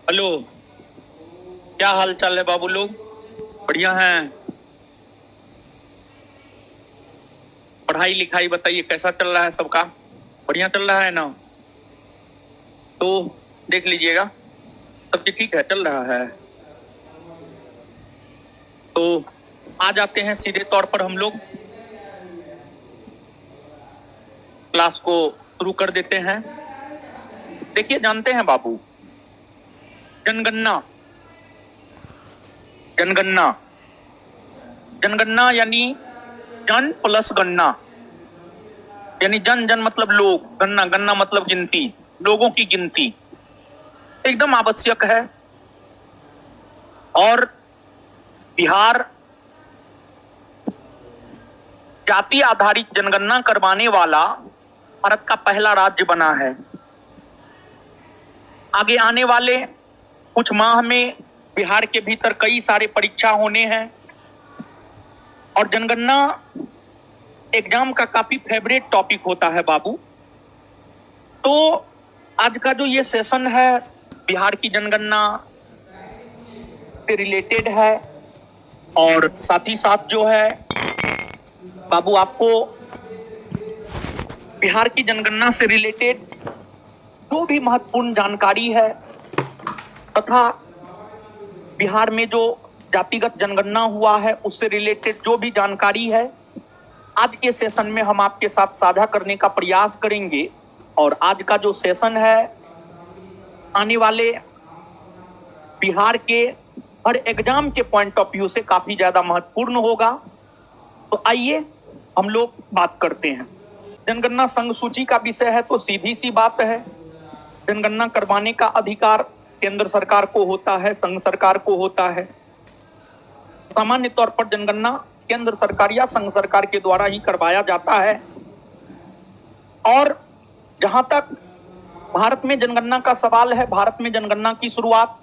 Hello. क्या हाल चाल है बाबू लोग? बढ़िया हैं? पढ़ाई लिखाई बताइए कैसा चल रहा है सबका? बढ़िया चल रहा है ना? तो देख लीजिएगा, सब चीज ठीक है, चल रहा है। तो आ जाते हैं सीधे तौर पर, हम लोग क्लास को शुरू कर देते हैं। देखिए, जानते हैं बाबू, जनगणना जनगणना जनगणना यानी जन प्लस गणना, यानी जन जन मतलब लोग, गणना गणना मतलब गिनती, लोगों की गिनती एकदम आवश्यक है। और बिहार जाति आधारित जनगणना करवाने वाला भारत का पहला राज्य बना है। आगे आने वाले कुछ माह में बिहार के भीतर कई सारे परीक्षा होने हैं और जनगणना एग्जाम का काफी फेवरेट टॉपिक होता है बाबू। तो आज का जो ये सेशन है बिहार की जनगणना से रिलेटेड है और साथ ही साथ जो है बाबू, आपको बिहार की जनगणना से रिलेटेड जो भी महत्वपूर्ण जानकारी है तथा बिहार में जो जातिगत जनगणना हुआ है उससे रिलेटेड जो भी जानकारी है आज के सेशन में हम आपके साथ साझा करने का प्रयास करेंगे। और आज का जो सेशन है आने वाले बिहार के हर एग्जाम के पॉइंट ऑफ व्यू से काफी ज्यादा महत्वपूर्ण होगा। तो आइए हम लोग बात करते हैं। जनगणना संघ सूची का विषय है तो सीधी सी बात है, जनगणना करवाने का अधिकार केंद्र सरकार को होता है, संघ सरकार को होता है। सामान्य तौर पर जनगणना केंद्र सरकार या संघ सरकार के द्वारा ही करवाया जाता है। और जहां तक भारत में जनगणना का सवाल है, भारत में जनगणना की शुरुआत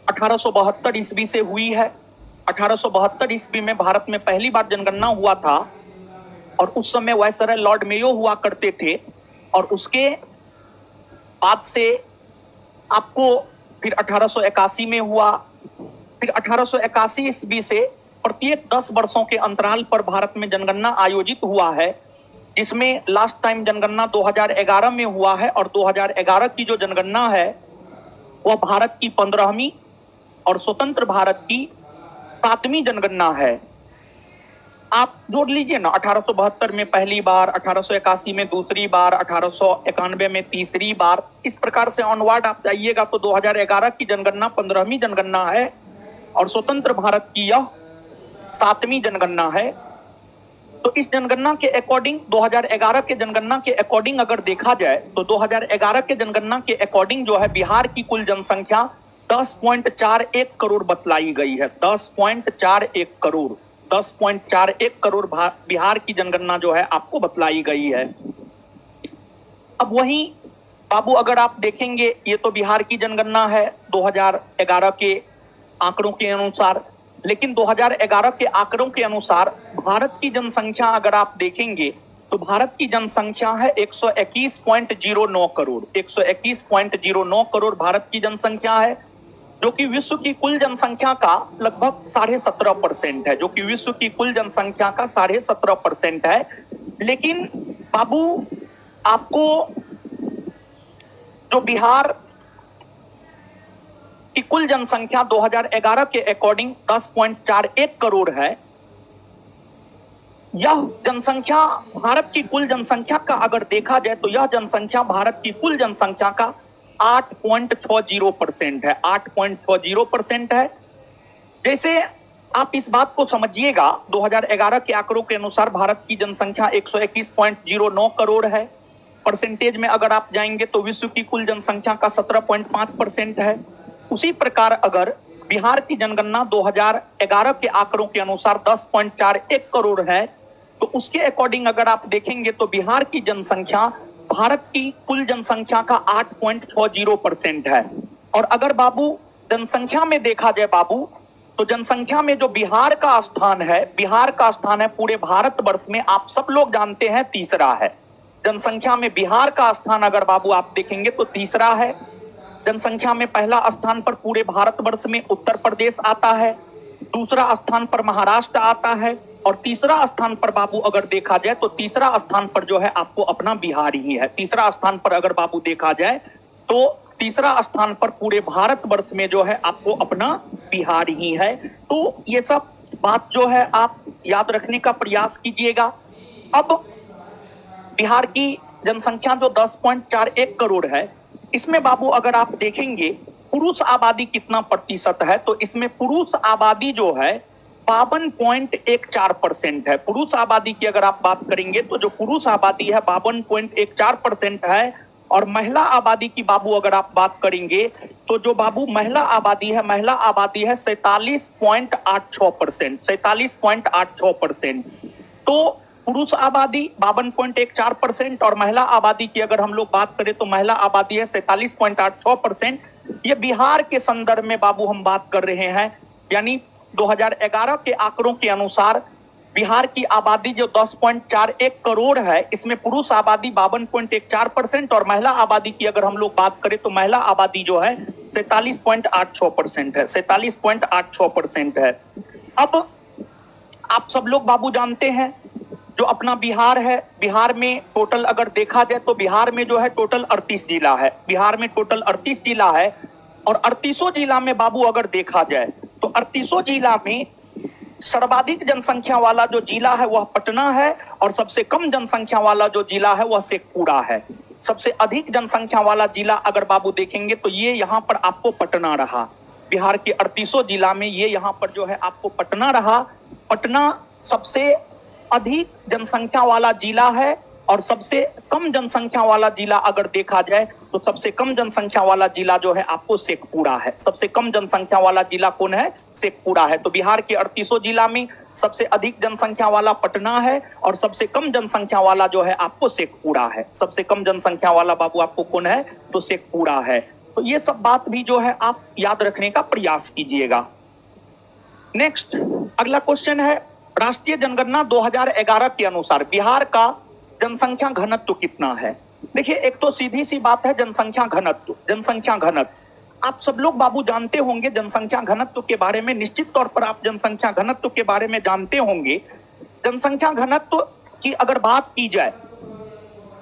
1872 ईस्वी से हुई है। 1872 ईस्वी में भारत में पहली बार जनगणना हुआ था और उस समय वायसराय लॉर्ड मेयो हुआ करते थे। और उसके बाद से आपको फिर 1881 में हुआ, फिर 1881 ईस्वी से प्रत्येक 10 वर्षों के अंतराल पर भारत में जनगणना आयोजित हुआ है, जिसमें लास्ट टाइम जनगणना 2011 में हुआ है। और 2011 की जो जनगणना है वह भारत की 15वीं और स्वतंत्र भारत की 7वीं जनगणना है। आप जोड़ लीजिए ना, 1872 में पहली बार, 1881 में दूसरी बार, 1891 में तीसरी बार, इस प्रकार से ऑनवर्ड आप जाइएगा तो 2011 की जनगणना 15वीं जनगणना है और स्वतंत्र भारत की यह 7वीं जनगणना है। तो इस जनगणना के अकॉर्डिंग, 2011 के जनगणना के अकॉर्डिंग अगर देखा जाए तो 2011 के जनगणना के अकॉर्डिंग जो है बिहार की कुल जनसंख्या 10.41 करोड़ बतलाई गई है। 10.41 करोड़ 10.41 करोड़ बिहार की जनगणना जो है आपको बतलाई गई है। अब वही बाबू, अगर आप देखेंगे ये तो बिहार की जनगणना है 2011 के आंकड़ों के अनुसार, लेकिन 2011 के आंकड़ों के अनुसार भारत की जनसंख्या अगर आप देखेंगे तो भारत की जनसंख्या है 121.09 करोड़। 121.09 करोड़ भारत की जनसंख्या है, जो कि विश्व की कुल जनसंख्या का लगभग 17.5% है, जो कि विश्व की कुल जनसंख्या का 17.5% है। लेकिन बाबू, आपको जो बिहार की कुल जनसंख्या 2011 के अकॉर्डिंग 10.41 करोड़ है, यह जनसंख्या भारत की कुल जनसंख्या का अगर देखा जाए तो यह जनसंख्या भारत की कुल जनसंख्या का 8.60% है। 8.60% है। जैसे आप इस बात को समझिएगा, 2011 के आंकड़ों के अनुसार भारत की जनसंख्या 121.09 करोड़ है। परसेंटेज में अगर आप जाएंगे तो विश्व की कुल जनसंख्या का 17.5% है। उसी प्रकार अगर बिहार की जनगणना 2011 के आंकड़ों के अनुसार 10.41 करोड़ है, तो उसके अकॉर्डिंग अगर आप देखेंगे तो बिहार की जनसंख्या भारत की कुल जनसंख्या का 8.60% है। और अगर बाबू जनसंख्या में देखा जाए बाबू, तो जनसंख्या में जो बिहार का स्थान है, बिहार का स्थान है पूरे भारतवर्ष में, आप सब लोग जानते हैं, तीसरा है। जनसंख्या में बिहार का स्थान अगर बाबू आप देखेंगे तो तीसरा है। जनसंख्या में पहला स्थान पर पूरे भारतवर्ष में उत्तर प्रदेश आता है, दूसरा स्थान पर महाराष्ट्र आता है और तीसरा स्थान पर बाबू अगर देखा जाए तो तीसरा स्थान पर जो है आपको अपना बिहार ही है। तीसरा स्थान पर अगर बाबू देखा जाए तो तीसरा स्थान पर पूरे भारतवर्ष में जो है आपको अपना बिहार ही है। तो ये सब बात जो है आप याद रखने का प्रयास कीजिएगा। अब बिहार की जनसंख्या जो 10.41 करोड़ है, इसमें बाबू अगर आप देखेंगे पुरुष आबादी कितना प्रतिशत है, तो इसमें पुरुष आबादी जो है 52.14% है। पुरुष आबादी की अगर आप बात करेंगे तो जो पुरुष आबादी है 52.14% है और महिला आबादी की बाबू अगर आप बात करेंगे तो जो बाबू महिला आबादी है 47.86%। 47.86%। तो पुरुष आबादी 52.14% और महिला आबादी की अगर हम लोग बात करें तो महिला आबादी है 47.86%। ये बिहार के संदर्भ में बाबू हम बात कर रहे हैं, यानी 2011 के आंकड़ों के अनुसार बिहार की आबादी जो 10.41 करोड़ है, इसमें पुरुष आबादी 52.14% और महिला आबादी की अगर हम लोग बात करें तो महिला आबादी जो है 47.86% है। 47.86% है। अब आप सब लोग बाबू जानते हैं जो अपना बिहार है, बिहार में टोटल अगर देखा जाए तो बिहार में जो है टोटल 38 जिला है। बिहार में टोटल 38 जिला है और 38 जिला में बाबू अगर देखा जाए तो 38 जिला में सर्वाधिक जनसंख्या वाला जो जिला है वह पटना है और सबसे कम जनसंख्या वाला जो जिला है वह शेखपुरा है। सबसे अधिक जनसंख्या वाला जिला अगर बाबू देखेंगे तो ये यहाँ पर आपको पटना रहा। बिहार के 38 जिला में ये यहाँ पर जो है आपको पटना रहा। पटना सबसे अधिक जनसंख्या वाला जिला है और सबसे कम जनसंख्या वाला जिला अगर देखा जाए तो सबसे कम जनसंख्या वाला जिला जो है आपको शेखपुरा है। सबसे कम जनसंख्या वाला जिला कौन है? शेखपुरा है। तो बिहार के 38 जिला में सबसे अधिक जनसंख्या वाला पटना है और सबसे कम जनसंख्या वाला जो है आपको शेखपुरा है। सबसे कम जनसंख्या वाला बाबू आपको कौन है? तो शेखपुरा है। तो ये सब बात भी जो है आप याद रखने का प्रयास कीजिएगा। नेक्स्ट अगला क्वेश्चन है, राष्ट्रीय जनगणना 2011 के अनुसार बिहार का जनसंख्या घनत्व कितना है? देखिए, एक तो सीधी सी बात है जनसंख्या घनत्व। जनसंख्या घनत्व आप सब लोग बाबू जानते होंगे। जनसंख्या घनत्व के बारे में निश्चित तौर पर आप जनसंख्या घनत्व के बारे में जानते होंगे। जनसंख्या घनत्व की अगर बात की जाए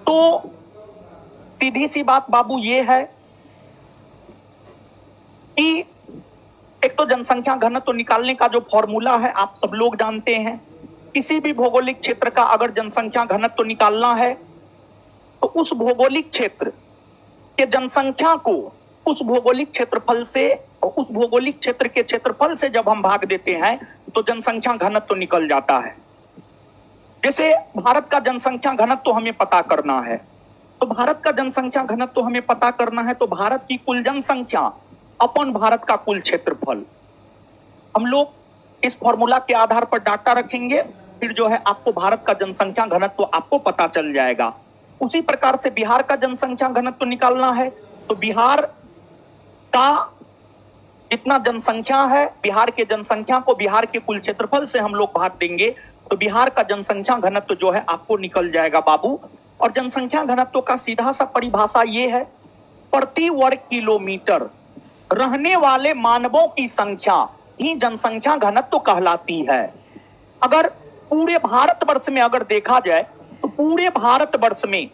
तो सीधी सी बात बाबू ये है कि एक तो जनसंख्या घनत्व निकालने का जो फॉर्मूला है आप सब लोग जानते हैं। किसी भी भौगोलिक क्षेत्र का अगर जनसंख्या घनत्व निकालना है तो उस भौगोलिक क्षेत्र के जनसंख्या को उस भौगोलिक क्षेत्रफल से और उस भौगोलिक क्षेत्र के क्षेत्रफल से जब हम भाग देते हैं तो जनसंख्या घनत्व निकल जाता है। जैसे भारत का जनसंख्या घनत्व हमें पता करना है, तो भारत का जनसंख्या घनत्व हमें पता करना है तो भारत की कुल जनसंख्या अपन भारत का कुल क्षेत्रफल, हम लोग इस फॉर्मूला के आधार पर डाटा रखेंगे, फिर जो है आपको भारत का जनसंख्या घनत्व आपको पता चल जाएगा। उसी प्रकार से बिहार का जनसंख्या घनत्व निकालना है तो बिहार का जितना जनसंख्या है, बिहार के जनसंख्या को बिहार के कुल क्षेत्रफल से हम लोग भाग देंगे तो बिहार का जनसंख्या घनत्व जो है आपको निकल जाएगा बाबू। और जनसंख्या घनत्व का सीधा सा परिभाषा ये है, प्रति वर्ग किलोमीटर रहने वाले मानवों की संख्या ही जनसंख्या घनत्व कहलाती है। अगर पूरे भारतवर्ष में अगर देखा जाए तो पूरे भारतवर्ष में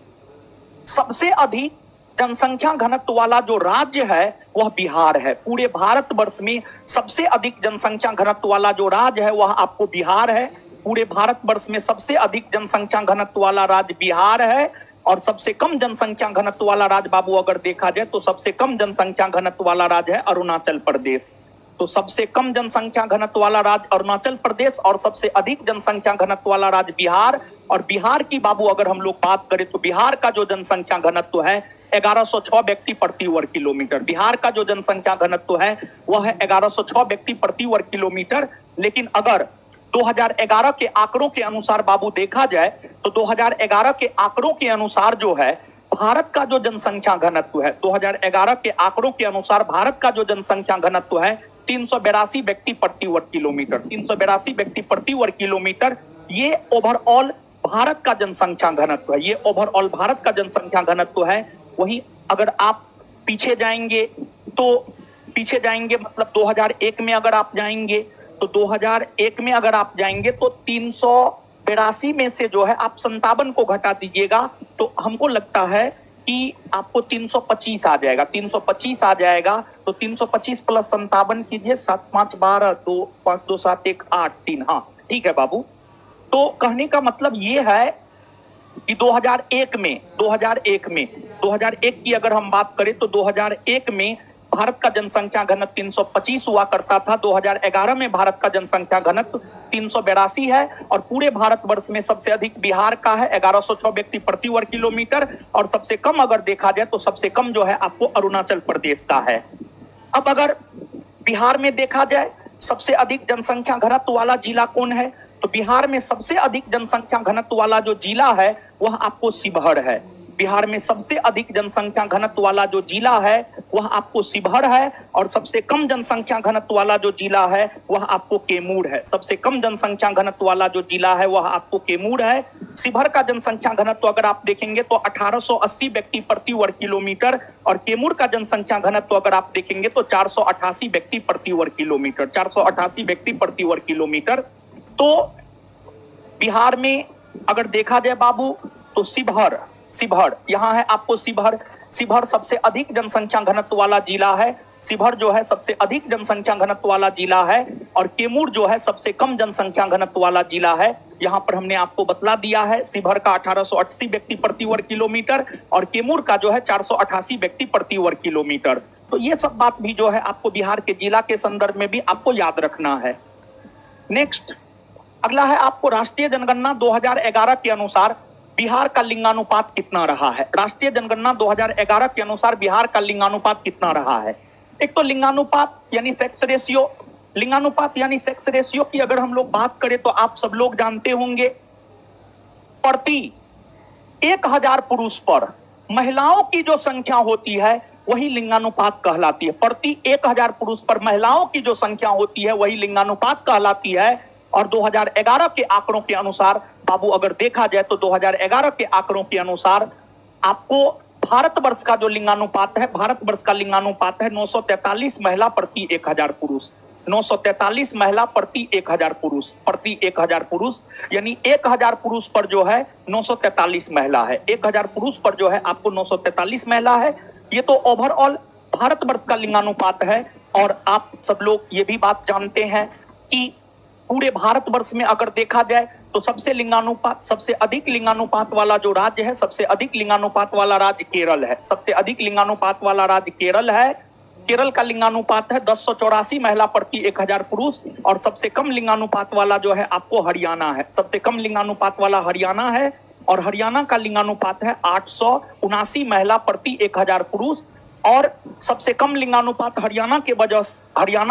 सबसे अधिक जनसंख्या घनत्व वाला जो राज्य है वह बिहार है। पूरे भारतवर्ष में सबसे अधिक जनसंख्या घनत्व वाला जो राज्य है वह आपको बिहार है। पूरे भारतवर्ष में सबसे अधिक जनसंख्या घनत्व वाला राज्य बिहार है और सबसे कम जनसंख्या घनत्व वाला राज्य बाबू अगर देखा जाए तो सबसे कम जनसंख्या घनत्व वाला राज्य है अरुणाचल प्रदेश। तो सबसे कम जनसंख्या घनत्व वाला राज्य अरुणाचल प्रदेश और सबसे अधिक जनसंख्या घनत्व वाला राज्य बिहार। और बिहार की बाबू अगर हम लोग बात करें तो बिहार का जो जनसंख्या घनत्व है 1106 व्यक्ति प्रति वर्ग किलोमीटर। बिहार का जो जनसंख्या घनत्व है वह है 1106 व्यक्ति प्रति वर्ग किलोमीटर। लेकिन अगर 2011 के आंकड़ों के अनुसार बाबू देखा जाए तो 2011 के आंकड़ों के अनुसार जो है भारत का जो जनसंख्या घनत्व है 2011 के आंकड़ों के अनुसार भारत का जो जनसंख्या घनत्व है 382 व्यक्ति प्रति वर्ग किलोमीटर। 382 व्यक्ति प्रति वर्ग किलोमीटर ये ओवरऑल भारत का जनसंख्या घनत्व है। ये ओवरऑल भारत का जनसंख्या घनत्व है। वहीं अगर आप पीछे जाएंगे मतलब 2001 में अगर आप जाएंगे तो 2001 में अगर आप जाएंगे तो 382 में से जो है आप 57 को घटा दीजिएगा तो हमको लगता है कि आपको 325 आ जाएगा। 325 आ जाएगा तो 325 प्लस 57 कीजिए, 7 5 12 2 5 2 7 1 8 3। हाँ ठीक है बाबू। तो कहने का मतलब ये है कि 2001 की अगर हम बात करें तो 2001 में भारत का जनसंख्या घनत्व 325 हुआ करता था। 2011 में भारत का जनसंख्या घनत्व 382 है और पूरे भारतवर्ष में सबसे अधिक बिहार का है 1106 व्यक्ति प्रति वर्ग किलोमीटर और सबसे कम अगर देखा जाए तो सबसे कम जो है आपको अरुणाचल प्रदेश का है। अब अगर बिहार में देखा जाए सबसे अधिक जनसंख्या घनत्व वाला जिला कौन है, तो बिहार में सबसे अधिक जनसंख्या घनत्व वाला जो जिला है वह आपको शिवहर है। बिहार में सबसे अधिक जनसंख्या घनत्व वाला जो जिला है वह आपको शिवहर है और सबसे कम जनसंख्या घनत्व वाला जो जिला है वह आपको कैमूर है। सबसे कम जनसंख्या घनत्व वाला जो जिला है वह आपको कैमूर है। शिवहर का जनसंख्या घनत्व अगर आप देखेंगे तो 1880 व्यक्ति प्रति वर्ग किलोमीटर और कैमूर का जनसंख्या घनत्व अगर आप देखेंगे तो 488 व्यक्ति प्रति वर्ग किलोमीटर। 488 व्यक्ति प्रति वर्ग किलोमीटर। तो बिहार में अगर देखा जाए बाबू तो शिवहर यहाँ है आपको शिवहर सबसे अधिक जनसंख्या घनत्व वाला जिला है। शिवहर जो है सबसे अधिक जनसंख्या घनत्व वाला जिला है और कैमूर जो है सबसे कम जनसंख्या घनत्व वाला जिला है। यहाँ पर हमने आपको बतला दिया है शिवहर का 1880 व्यक्ति प्रति वर्ग किलोमीटर और कैमूर का जो है 488 व्यक्ति प्रति वर्ग किलोमीटर। तो ये सब बात भी जो है आपको बिहार के जिला के संदर्भ में भी आपको याद रखना है। नेक्स्ट अगला है आपको राष्ट्रीय जनगणना 2011 के अनुसार बिहार का लिंगानुपात कितना रहा है। राष्ट्रीय जनगणना 2011 के अनुसार बिहार का लिंगानुपात कितना रहा है। एक तो लिंगानुपात यानी सेक्स रेशियो, लिंगानुपात यानी सेक्स रेशियो की अगर हम लोग बात करें तो आप सब लोग जानते होंगे प्रति 1000 पुरुष पर महिलाओं की जो संख्या होती है वही लिंगानुपात कहलाती है। प्रति 1000 पुरुष पर महिलाओं की जो संख्या होती है वही लिंगानुपात कहलाती है। और 2011 के आंकड़ों के अनुसार बाबू अगर देखा जाए तो 2011 के आंकड़ों के अनुसार आपको भारतवर्ष का जो लिंगानुपात है, भारतवर्ष का लिंगानुपात है 943 महिला प्रति 1000 पुरुष। 943 महिला प्रति 1000 पुरुष, प्रति 1000 पुरुष यानी 1000 पुरुष पर जो है 943 महिला है। 1000 पुरुष पर जो है आपको 943 महिला है। ये तो ओवरऑल भारतवर्ष का लिंगानुपात है। और आप सब लोग ये भी बात जानते हैं कि पूरे भारतवर्ष में अगर देखा जाए तो सबसे अधिक लिंगानुपात वाला जो राज्य है, सबसे अधिक लिंगानुपात वाला राज्य केरल है। सबसे अधिक लिंगानुपात वाला राज्य केरल है। केरल का लिंगानुपात है 1084 महिला प्रति 1000 पुरुष और सबसे कम लिंगानुपात वाला जो है आपको हरियाणा है। सबसे कम लिंगानुपात वाला हरियाणा है और हरियाणा का लिंगानुपात है 879 महिला प्रति 1000 पुरुष। और सबसे कम लिंगानुपात हरियाणा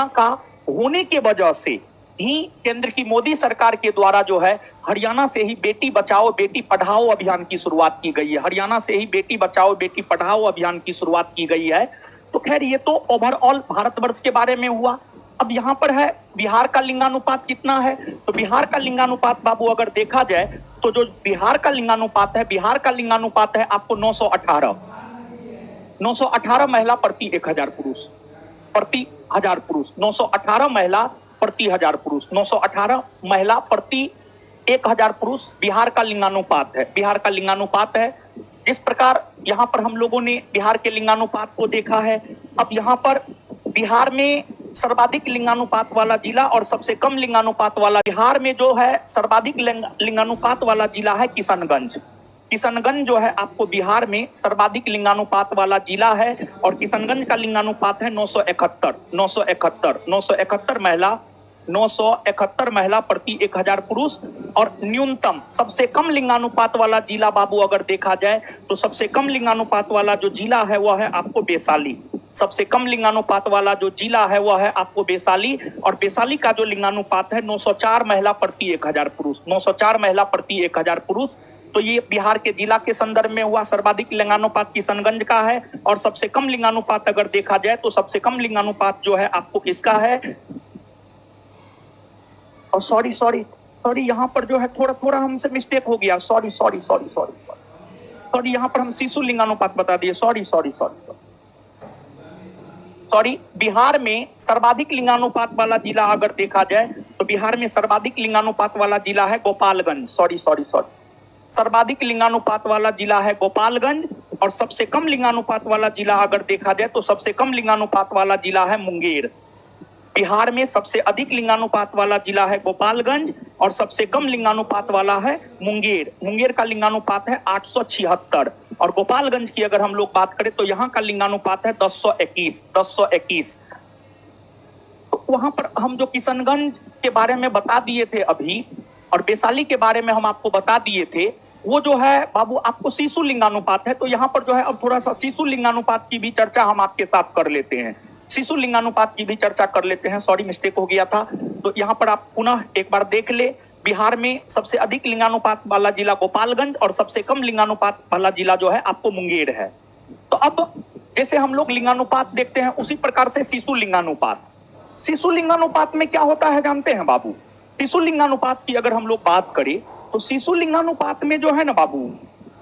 का होने के वजह से ही केंद्र की मोदी सरकार के द्वारा जो है हरियाणा से ही बेटी बचाओ बेटी पढ़ाओ अभियान की शुरुआत की गई है। हरियाणा से ही बेटी बचाओ बेटी पढ़ाओ अभियान की शुरुआत की गई है। तो खैर ये तो ओवरऑल भारतवर्ष के बारे में हुआ। अब यहाँ पर है बिहार का लिंगानुपात कितना है। तो बिहार का लिंगानुपात बाबू अगर देखा जाए तो जो बिहार का लिंगानुपात है आपको 918 महिला प्रति 1000 पुरुष, प्रति 1000 पुरुष। 918 महिला प्रति 1000 पुरुष, 918 महिला प्रति 1000 पुरुष बिहार का लिंगानुपात है। बिहार का लिंगानुपात है। जिस प्रकार यहाँ पर हम लोगों ने बिहार के लिंगानुपात को देखा है, अब यहाँ पर बिहार में सर्वाधिक लिंगानुपात वाला जिला और सबसे कम लिंगानुपात वाला, बिहार में जो है सर्वाधिक लिंगानुपात वाला जिला है किशनगंज। किशनगंज जो है आपको बिहार में सर्वाधिक लिंगानुपात वाला जिला है और किशनगंज का लिंगानुपात है 971 महिला प्रति 1000 पुरुष। और न्यूनतम सबसे कम लिंगानुपात वाला जिला बाबू अगर देखा जाए तो सबसे कम लिंगानुपात वाला जो जिला है वह है आपको वैशाली। सबसे कम लिंगानुपात वाला जो जिला है वह है आपको वैशाली और वैशाली का जो लिंगानुपात है 904 महिला प्रति 1000 पुरुष। 904 महिला प्रति 1000 पुरुष। तो ये बिहार के जिला के संदर्भ में हुआ। सर्वाधिक लिंगानुपात किशनगंज का है और सबसे कम लिंगानुपात अगर देखा जाए तो सबसे कम लिंगानुपात जो है आपको किसका है, और सॉरी यहाँ पर जो है थोड़ा हमसे मिस्टेक हो गया। सॉरी यहाँ पर हम शिशु लिंगानुपात बता दिए। सॉरी सॉरी, बिहार में सर्वाधिक लिंगानुपात वाला जिला अगर देखा जाए तो बिहार में सर्वाधिक लिंगानुपात वाला जिला है गोपालगंज। सॉरी, सर्वाधिक लिंगानुपात वाला जिला है गोपालगंज, और सबसे कम लिंगानुपात वाला जिला अगर देखा जाए तो सबसे कम लिंगानुपात वाला जिला है मुंगेर। बिहार में सबसे अधिक लिंगानुपात वाला जिला है गोपालगंज और सबसे कम लिंगानुपात वाला है मुंगेर। मुंगेर का लिंगानुपात है 876, और गोपालगंज की अगर हम लोग बात करें तो यहाँ का लिंगानुपात है 1021। तो वहां पर हम जो किशनगंज के बारे में बता दिए थे अभी, और वैशाली के बारे में हम आपको बता दिए थे, वो जो है बाबू आपको शिशु लिंगानुपात है। तो यहाँ पर जो है अब थोड़ा सा शिशु लिंगानुपात की भी चर्चा हम आपके साथ कर लेते हैं। शिशु लिंगानुपात की भी चर्चा कर लेते हैं। सॉरी, मिस्टेक हो गया था। तो यहाँ पर आप पुनः एक बार देख ले, बिहार में सबसे अधिक लिंगानुपात वाला जिला गोपालगंज और सबसे कम लिंगानुपात वाला जिला जो है आपको मुंगेर है। तो अब जैसे हम लोग लिंगानुपात देखते हैं उसी प्रकार से शिशु लिंगानुपात में क्या होता है जानते हैं बाबू? शिशु लिंगानुपात की अगर हम लोग बात करें तो शिशु लिंगानुपात में जो है ना बाबू,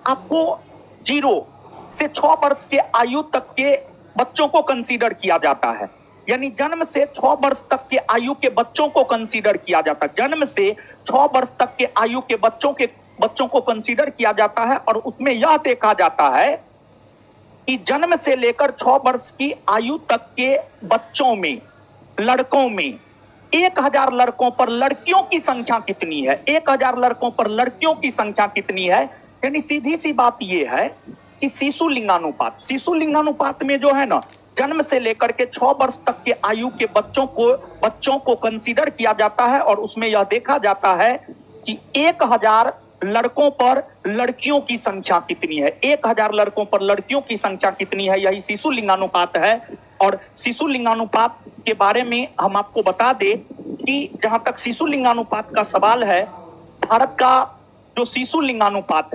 आपको 0 से 6 वर्ष के आयु तक के बच्चों को कंसीडर किया जाता है। यानी जन्म से 6 वर्ष तक के आयु के बच्चों को कंसीडर किया जाता है। जन्म से 6 वर्ष तक के आयु के बच्चों को कंसीडर किया जाता है, और उसमें यह देखा जाता है कि जन्म से लेकर 6 वर्ष की आयु तक के बच्चों में, लड़कों में 1000 लड़कों पर लड़कियों की संख्या कितनी है, 1000 लड़कों पर लड़कियों की संख्या कितनी है। यानी सीधी सी बात यह है कि शिशु लिंगानुपात में जो है ना, जन्म से लेकर के 6 वर्ष तक के आयु के बच्चों को कंसीडर किया जाता है, और उसमें यह देखा जाता है कि 1000 लड़कों पर लड़कियों की संख्या कितनी है, 1000 लड़कों पर लड़कियों की संख्या कितनी है, यही शिशु लिंगानुपात है। और शिशु लिंगानुपात के बारे में हम आपको बता दें कि जहां तक शिशु लिंगानुपात का सवाल है, भारत का जो शिशु लिंगानुपात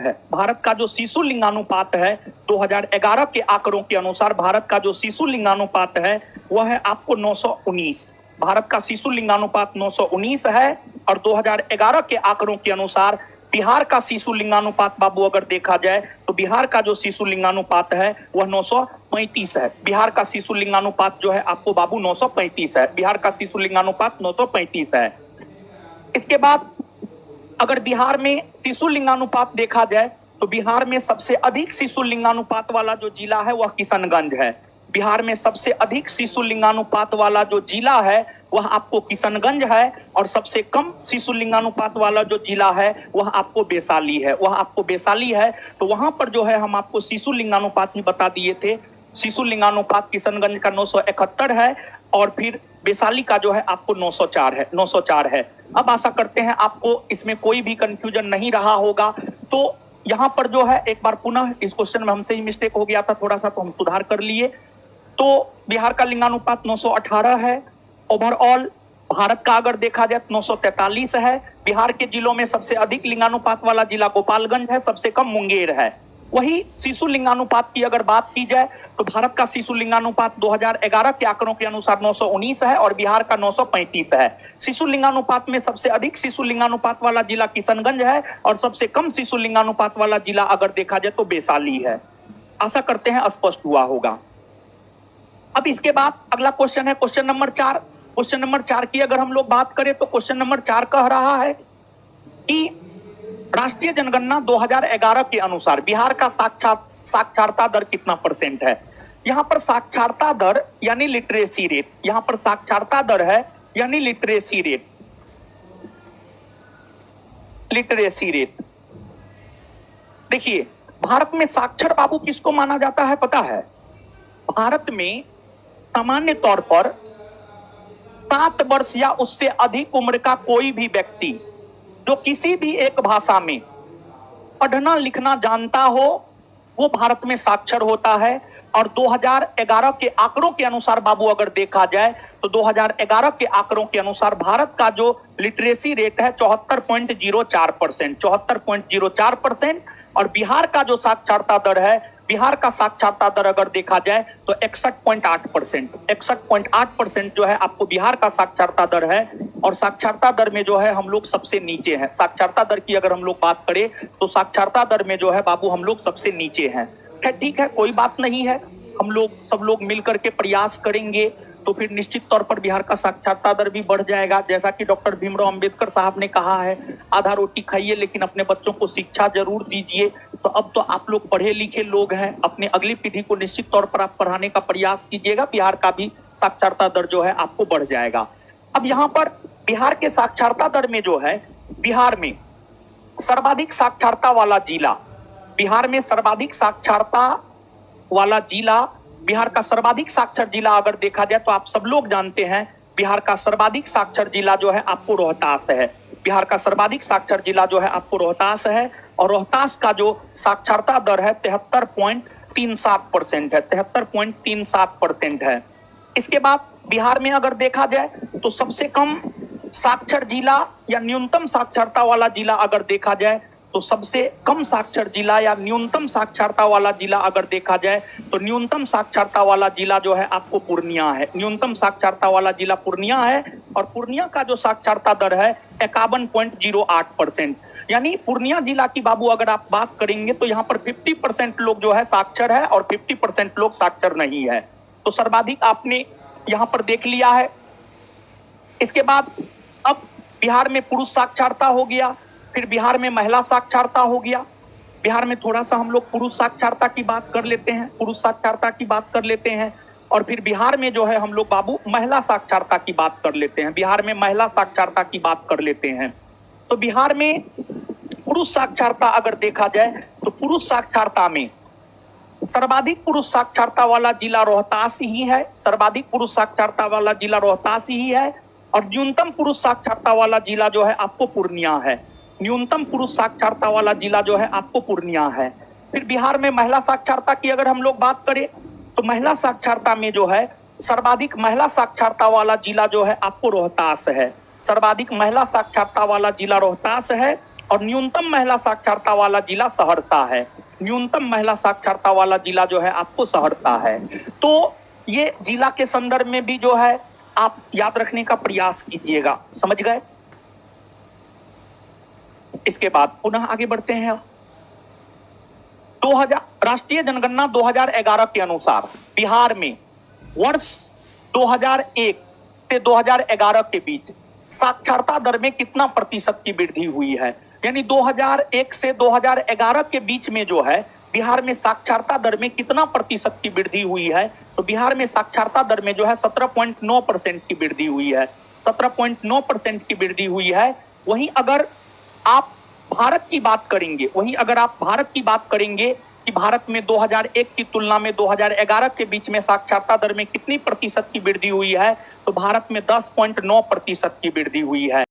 है 2011 के आंकड़ों के अनुसार भारत का जो शिशु लिंगानुपात है वह है आपको 919। भारत का शिशु लिंगानुपात 919 है, और 2011 के आंकड़ों के अनुसार बिहार का शिशु लिंगानुपात बाबू अगर देखा जाए तो बिहार का जो शिशु लिंगानुपात है वह 935 है। बिहार का शिशु लिंगानुपात जो है आपको बाबू 935 है। बिहार का शिशु लिंगानुपात 935 है। इसके बाद अगर बिहार में शिशु लिंगानुपात देखा जाए तो बिहार में सबसे अधिक शिशु लिंगानुपात वाला जो जिला है वह किशनगंज है। बिहार में सबसे अधिक शिशु लिंगानुपात वाला जो जिला है वह आपको किशनगंज है, और सबसे कम शिशु लिंगानुपात वाला जो जिला है वह आपको वैशाली है। तो वहां पर जो है हम आपको शिशु लिंगानुपात ही बता दिए थे। शिशु लिंगानुपात किशनगंज का 971 है, और फिर वैशाली का जो है आपको 904 है। अब आशा करते हैं आपको इसमें कोई भी कंफ्यूजन नहीं रहा होगा। तो यहाँ पर जो है एक बार पुनः इस क्वेश्चन में हमसे ही मिस्टेक हो गया था थोड़ा सा, तो हम सुधार कर लिए। तो बिहार का लिंगानुपात 918 है। ओवरऑल भारत का अगर देखा जाए 943 है। बिहार के जिलों में सबसे अधिक लिंगानुपात वाला जिला गोपालगंज है, सबसे कम मुंगेर है। वही शिशु लिंगानुपात की अगर बात की जाए तो भारत का शिशु लिंगानुपात 2011 के आंकड़ों के अनुसार 919 है, और बिहार का 935 है। शिशु लिंगानुपात में सबसे अधिक शिशु लिंगानुपात वाला जिला किशनगंज है, और सबसे कम शिशु लिंगानुपात वाला जिला अगर देखा जाए तो वैशाली है। आशा करते हैं स्पष्ट हुआ होगा। अब इसके बाद अगला क्वेश्चन है क्वेश्चन नंबर 4। क्वेश्चन नंबर 4 की अगर हम लोग बात करें तो क्वेश्चन नंबर 4 कह रहा है कि राष्ट्रीय जनगणना 2011 के अनुसार बिहार का साक्षरता दर कितना % है। यहाँ पर साक्षरता दर यानी लिटरेसी रेट, यहाँ पर साक्षरता दर है यानी लिटरेसी रेट। देखिए, भारत में साक्षर बाबू किसको माना जाता है पता है? भारत में सामान्य तौर पर 7 वर्ष या उससे अधिक उम्र का कोई भी व्यक्ति जो किसी भी एक भाषा में पढ़ना लिखना जानता हो वो भारत में साक्षर होता है। और 2011 के आंकड़ों के अनुसार बाबू अगर देखा जाए तो 2011 के आंकड़ों के अनुसार भारत का जो लिटरेसी रेट है 74.04%, और बिहार का जो साक्षरता दर है, बिहार का साक्षरता दर अगर देखा जाए तो 61.8% जो है आपको बिहार का साक्षरता दर है। और साक्षरता दर में जो है हम लोग सबसे नीचे हैं। साक्षरता दर की अगर हम लोग बात करें तो साक्षरता दर में जो है बाबू हम लोग सबसे नीचे हैं। ठीक है, कोई बात नहीं है। सब लोग मिलकर के प्रयास करेंगे तो फिर निश्चित तौर पर बिहार का साक्षरता दर भी बढ़ जाएगा। जैसा कि डॉक्टर भीमराव अंबेडकर साहब ने कहा है, आधा रोटी खाइए लेकिन अपने बच्चों को शिक्षा जरूर दीजिए। तो अब तो आप लोग पढ़े लिखे लोग हैं, अपने अगली पीढ़ी को निश्चित तौर पर आप पढ़ाने का प्रयास कीजिएगा, बिहार का भी साक्षरता दर जो है आपको बढ़ जाएगा। अब यहाँ पर बिहार के साक्षरता दर में जो है, बिहार में सर्वाधिक साक्षरता वाला जिला, बिहार में सर्वाधिक साक्षरता वाला जिला, बिहार का सर्वाधिक साक्षर जिला अगर देखा जाए तो आप सब लोग जानते हैं बिहार का सर्वाधिक साक्षर जिला जो है आपको रोहतास है। बिहार का सर्वाधिक साक्षर जिला जो है आपको रोहतास है और रोहतास का जो साक्षरता दर है 73.37% है, 73.37% है। इसके बाद बिहार में अगर देखा जाए तो सबसे कम साक्षर जिला या न्यूनतम साक्षरता वाला जिला अगर देखा जाए तो सबसे कम साक्षर जिला या न्यूनतम साक्षरता वाला जिला अगर देखा जाए तो न्यूनतम साक्षरता वाला जिला जो है आपको पूर्णिया है। न्यूनतम साक्षरता वाला जिला पूर्णिया है और पूर्णिया का जो साक्षरता दर है 51.08%। यानी पूर्णिया जिला की बाबू अगर आप बात करेंगे तो यहाँ पर 50% लोग जो है साक्षर है और 50% लोग साक्षर नहीं है। तो सर्वाधिक आपने यहाँ पर देख लिया है। इसके बाद अब बिहार में पुरुष साक्षरता हो गया, फिर बिहार में महिला साक्षरता हो गया। बिहार में थोड़ा सा हम लोग पुरुष साक्षरता की बात कर लेते हैं, पुरुष साक्षरता की बात कर लेते हैं और फिर बिहार में जो है हम लोग बाबू महिला साक्षरता की बात कर लेते हैं। बिहार में महिला साक्षरता की बात कर लेते हैं। तो बिहार में पुरुष साक्षरता अगर देखा जाए तो पुरुष साक्षरता में सर्वाधिक पुरुष साक्षरता वाला जिला रोहतास ही है, सर्वाधिक पुरुष साक्षरता वाला जिला रोहतास ही है और न्यूनतम पुरुष साक्षरता वाला जिला जो है आपको पूर्णिया है। न्यूनतम पुरुष साक्षरता वाला जिला जो है आपको पूर्णिया है। फिर बिहार में महिला साक्षरता की अगर हम लोग बात करें तो महिला साक्षरता में जो है सर्वाधिक महिला साक्षरता वाला जिला जो है आपको रोहतास है। सर्वाधिक महिला साक्षरता वाला जिला रोहतास है और न्यूनतम महिला साक्षरता वाला जिला सहरसा है। न्यूनतम महिला साक्षरता वाला जिला जो है आपको सहरसा है। तो ये जिला के संदर्भ में भी जो है आप याद रखने का प्रयास कीजिएगा, समझ गए। इसके बाद पुनः आगे बढ़ते हैं। 2000 राष्ट्रीय जनगणना 2011 के अनुसार बिहार में वर्ष 2001 से 2011 के बीच साक्षरता दर में कितना प्रतिशत की वृद्धि हुई है। यानी 2001 से 2011 के बीच में जो है बिहार में साक्षरता दर में कितना प्रतिशत की वृद्धि हुई है। तो बिहार में साक्षरता दर में जो है 17.9% की वृद्धि हुई है, 17.9% की वृद्धि हुई है। वहीं अगर आप भारत की बात करेंगे, कि भारत में 2001 की तुलना में 2011 के बीच में साक्षरता दर में कितनी प्रतिशत की वृद्धि हुई है, तो भारत में 10.9% की वृद्धि हुई है।